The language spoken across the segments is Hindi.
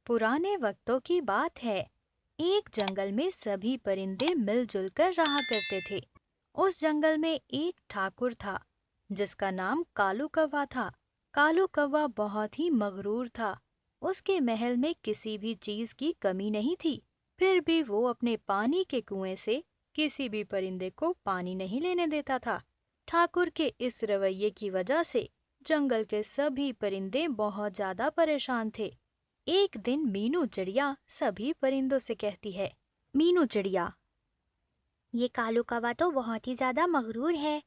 पुराने वक्तों की बात है। एक जंगल में सभी परिंदे मिलजुल कर रहा करते थे। उस जंगल में एक ठाकुर था जिसका नाम कालू कौवा था। कालू कौवा बहुत ही मगरूर था। उसके महल में किसी भी चीज की कमी नहीं थी। फिर भी वो अपने पानी के कुएं से किसी भी परिंदे को पानी नहीं लेने देता था। ठाकुर के इस रवैये की वजह से जंगल के सभी परिंदे बहुत ज्यादा परेशान थे। एक दिन मीनू चिड़िया सभी परिंदों से कहती है। मीनू चिड़िया। ये कालू कौवा तो बहुत ही ज्यादा मगरूर है।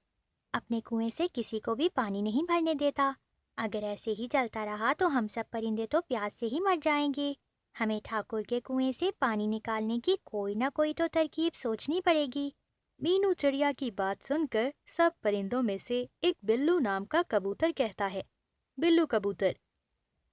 अपने कुएं से किसी को भी पानी नहीं भरने देता। अगर ऐसे ही चलता रहा तो हम सब परिंदे तो प्यास से ही मर जाएंगे। हमें ठाकुर के कुएं से पानी निकालने की कोई ना कोई तो तरकीब सोचनी पड़ेगी। मीनू चिड़िया की बात सुनकर सब परिंदों में से एक बिल्लू नाम का कबूतर कहता है। बिल्लू कबूतर।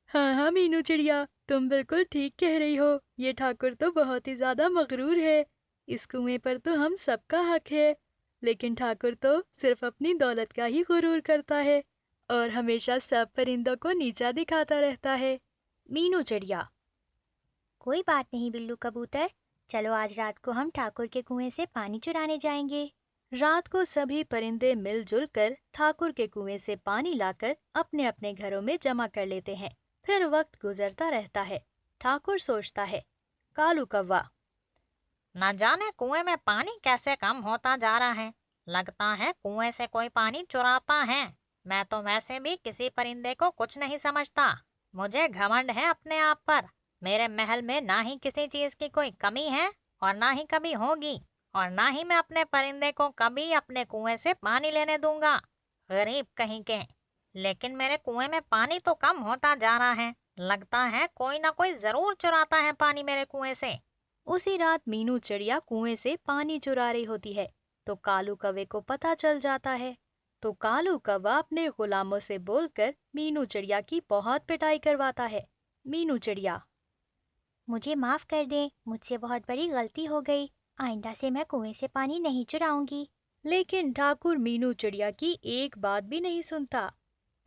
हाँ हाँ मीनू चिड़िया, तुम बिल्कुल ठीक कह रही हो। ये ठाकुर तो बहुत ही ज्यादा मगरूर है। इस कुएं पर तो हम सबका हक है। लेकिन ठाकुर तो सिर्फ अपनी दौलत का ही गुरूर करता है और हमेशा सब परिंदों को नीचा दिखाता रहता है। मीनू चिड़िया। कोई बात नहीं बिल्लू कबूतर। चलो आज रात को हम ठाकुर के कुएं से पानी चुराने जाएंगे। रात को सभी परिंदे मिलजुल कर ठाकुर के कुएं से पानी लाकर अपने अपने घरों में जमा कर लेते हैं। फिर वक्त गुजरता रहता है। ठाकुर सोचता है। कालू कौवा। न जाने कुएं में पानी कैसे कम होता जा रहा है। लगता है कुएं से कोई पानी चुराता है। मैं तो वैसे भी किसी परिंदे को कुछ नहीं समझता। मुझे घमंड है अपने आप पर। मेरे महल में ना ही किसी चीज की कोई कमी है और ना ही कभी होगी। और ना ही मैं अपने परिंदे को कभी अपने कुएं से पानी लेने दूंगा। गरीब कहीं के। लेकिन मेरे कुएं में पानी तो कम होता जा रहा है। लगता है कोई ना कोई जरूर चुराता है पानी मेरे कुएं से। उसी रात मीनू चिड़िया कुएं से पानी चुरा रही होती है तो कालू कौवे को पता चल जाता है। तो कालू कौवा अपने गुलामों से बोलकर मीनू चिड़िया की बहुत पिटाई करवाता है। मीनू चिड़िया। मुझे माफ कर दें, मुझसे बहुत बड़ी गलती हो गई। आइंदा से मैं कुएं से पानी नहीं चुराऊंगी। लेकिन ठाकुर मीनू चिड़िया की एक बात भी नहीं सुनता।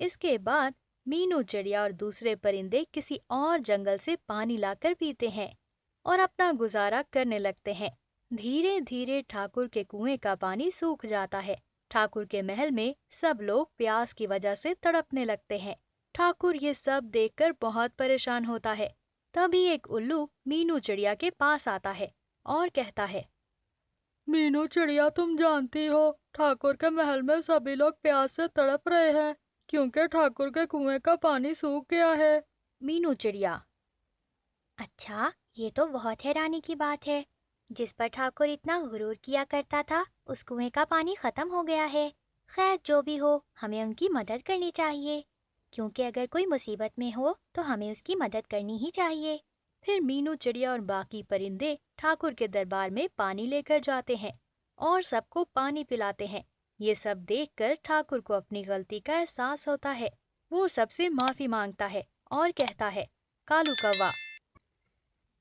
इसके बाद मीनू चिड़िया और दूसरे परिंदे किसी और जंगल से पानी लाकर पीते हैं और अपना गुजारा करने लगते हैं। धीरे धीरे ठाकुर के कुएं का पानी सूख जाता है। ठाकुर के महल में सब लोग प्यास की वजह से तड़पने लगते हैं। ठाकुर ये सब देखकर बहुत परेशान होता है। तभी एक उल्लू मीनू चिड़िया के पास आता है और कहता है। मीनू चिड़िया, तुम जानती हो ठाकुर के महल में सभी लोग प्यास से तड़प रहे हैं क्योंकि ठाकुर के कुएं का पानी सूख गया है। मीनू चिड़िया। अच्छा, ये तो बहुत हैरानी की बात है। जिस पर ठाकुर इतना गुरूर किया करता था, उस कुएं का पानी खत्म हो गया है। खैर जो भी हो, हमें उनकी मदद करनी चाहिए। क्योंकि अगर कोई मुसीबत में हो तो हमें उसकी मदद करनी ही चाहिए। फिर मीनू चिड़िया और बाकी परिंदे ठाकुर के दरबार में पानी लेकर जाते हैं और सबको पानी पिलाते हैं। ये सब देखकर ठाकुर को अपनी गलती का एहसास होता है। वो सबसे माफी मांगता है और कहता है। कालू कौवा।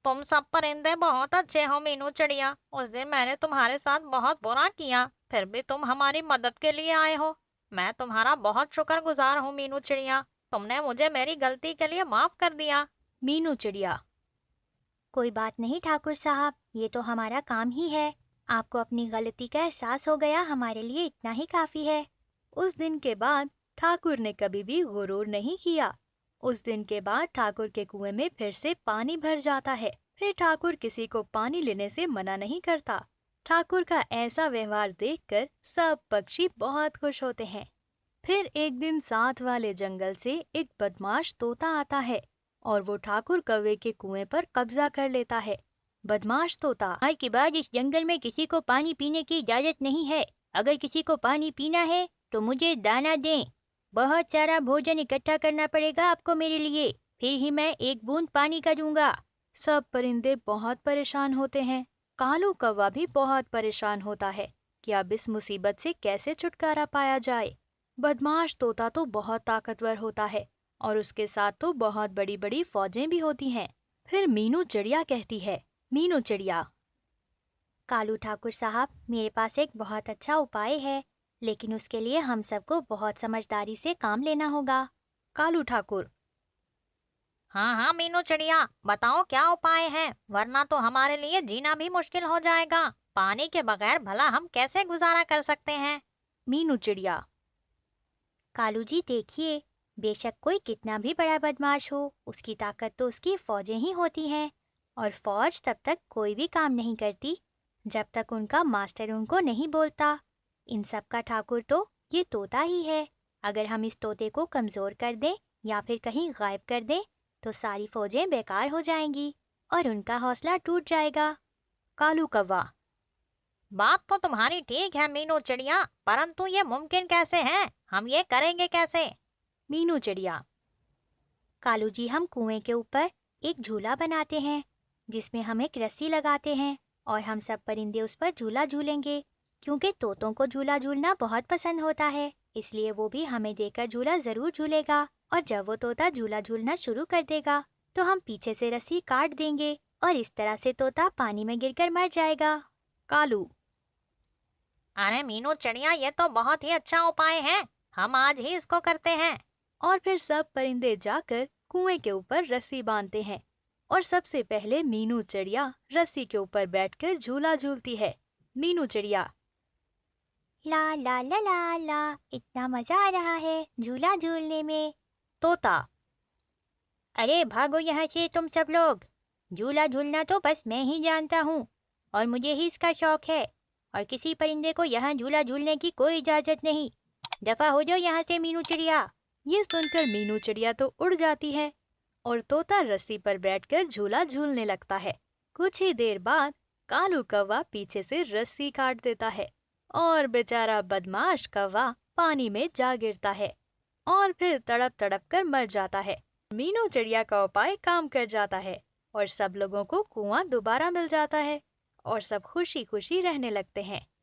तुम सब परिंदे बहुत अच्छे हो मीनू चिड़िया। उस दिन मैंने तुम्हारे साथ बहुत बुरा किया, फिर भी तुम हमारी मदद के लिए आए हो। मैं तुम्हारा बहुत शुक्रगुजार हूँ मीनू चिड़िया। तुमने मुझे मेरी गलती के लिए माफ कर दिया। मीनू चिड़िया। कोई बात नहीं ठाकुर साहब, ये तो हमारा काम ही है। आपको अपनी गलती का एहसास हो गया, हमारे लिए इतना ही काफी है। उस दिन के बाद ठाकुर ने कभी भी गुरूर नहीं किया। उस दिन के बाद ठाकुर के कुएं में फिर से पानी भर जाता है। फिर ठाकुर किसी को पानी लेने से मना नहीं करता। ठाकुर का ऐसा व्यवहार देखकर सब पक्षी बहुत खुश होते हैं। फिर एक दिन साथ वाले जंगल से एक बदमाश तोता आता है और वो ठाकुर कौवे के कुएं पर कब्जा कर लेता है। बदमाश तोता। आज के बाद इस जंगल में किसी को पानी पीने की इजाजत नहीं है। अगर किसी को पानी पीना है तो मुझे दाना दें। बहुत सारा भोजन इकट्ठा करना पड़ेगा आपको मेरे लिए, फिर ही मैं एक बूंद पानी का दूंगा। सब परिंदे बहुत परेशान होते हैं। कालू कौवा भी बहुत परेशान होता है कि अब इस मुसीबत से कैसे छुटकारा पाया जाए। बदमाश तोता तो बहुत ताकतवर होता है और उसके साथ तो बहुत बड़ी बड़ी फौजें भी होती हैं। फिर मीनू चिड़िया कहती है। मीनू चिड़िया। कालू ठाकुर साहब, मेरे पास एक बहुत अच्छा उपाय है, लेकिन उसके लिए हम सबको बहुत समझदारी से काम लेना होगा। कालू ठाकुर। हाँ हाँ मीनू चिड़िया, बताओ क्या उपाय है, वरना तो हमारे लिए जीना भी मुश्किल हो जाएगा। पानी के बगैर भला हम कैसे गुजारा कर सकते हैं? मीनू चिड़िया। कालू जी देखिए, बेशक कोई कितना भी बड़ा बदमाश हो, उसकी ताकत तो उसकी फौजें ही होती हैं। और फौज तब तक कोई भी काम नहीं करती जब तक उनका मास्टर उनको नहीं बोलता। इन सब का ठाकुर तो ये तोता ही है। अगर हम इस तोते को कमजोर कर दें या फिर कहीं गायब कर दें तो सारी फौजें बेकार हो जाएंगी और उनका हौसला टूट जाएगा। कालू कौवा। बात तो तुम्हारी ठीक है मीनू चिड़िया, परंतु ये मुमकिन कैसे है, हम ये करेंगे कैसे? मीनू चिड़िया। कालू जी हम कुएं के ऊपर एक झूला बनाते हैं जिसमें हम एक रस्सी लगाते हैं और हम सब परिंदे उस पर झूला झूलेंगे। क्योंकि तोतों को झूला झूलना बहुत पसंद होता है, इसलिए वो भी हमें देकर झूला जरूर झूलेगा। और जब वो तोता झूला झूलना शुरू कर देगा तो हम पीछे से रस्सी काट देंगे और इस तरह से तोता पानी में गिरकर मर जाएगा। कालू। अरे मीनू चिड़िया, ये तो बहुत ही अच्छा उपाय है, हम आज ही इसको करते हैं। और फिर सब परिंदे जाकर कुएं के ऊपर रस्सी बांधते हैं और सबसे पहले मीनू चिड़िया रस्सी के ऊपर बैठकर झूला झूलती है। मीनू चिड़िया। ला ला ला ला ला, इतना मजा आ रहा है झूला झूलने में। तोता। अरे भागो यहाँ से तुम सब लोग, झूला झूलना तो बस मैं ही जानता हूँ और मुझे ही इसका शौक है और किसी परिंदे को यहाँ झूला झूलने की कोई इजाजत नहीं। दफा हो जाओ यहाँ से मीनू चिड़िया। ये सुनकर मीनू चिड़िया तो उड़ जाती है और तोता रस्सी पर बैठकर झूला झूलने लगता है। कुछ ही देर बाद कालू कौवा पीछे से रस्सी काट देता है और बेचारा बदमाश कौवा पानी में जा गिरता है और फिर तड़प तड़प कर मर जाता है। मीनू चिड़िया का उपाय काम कर जाता है और सब लोगों को कुआं दोबारा मिल जाता है और सब खुशी खुशी रहने लगते हैं।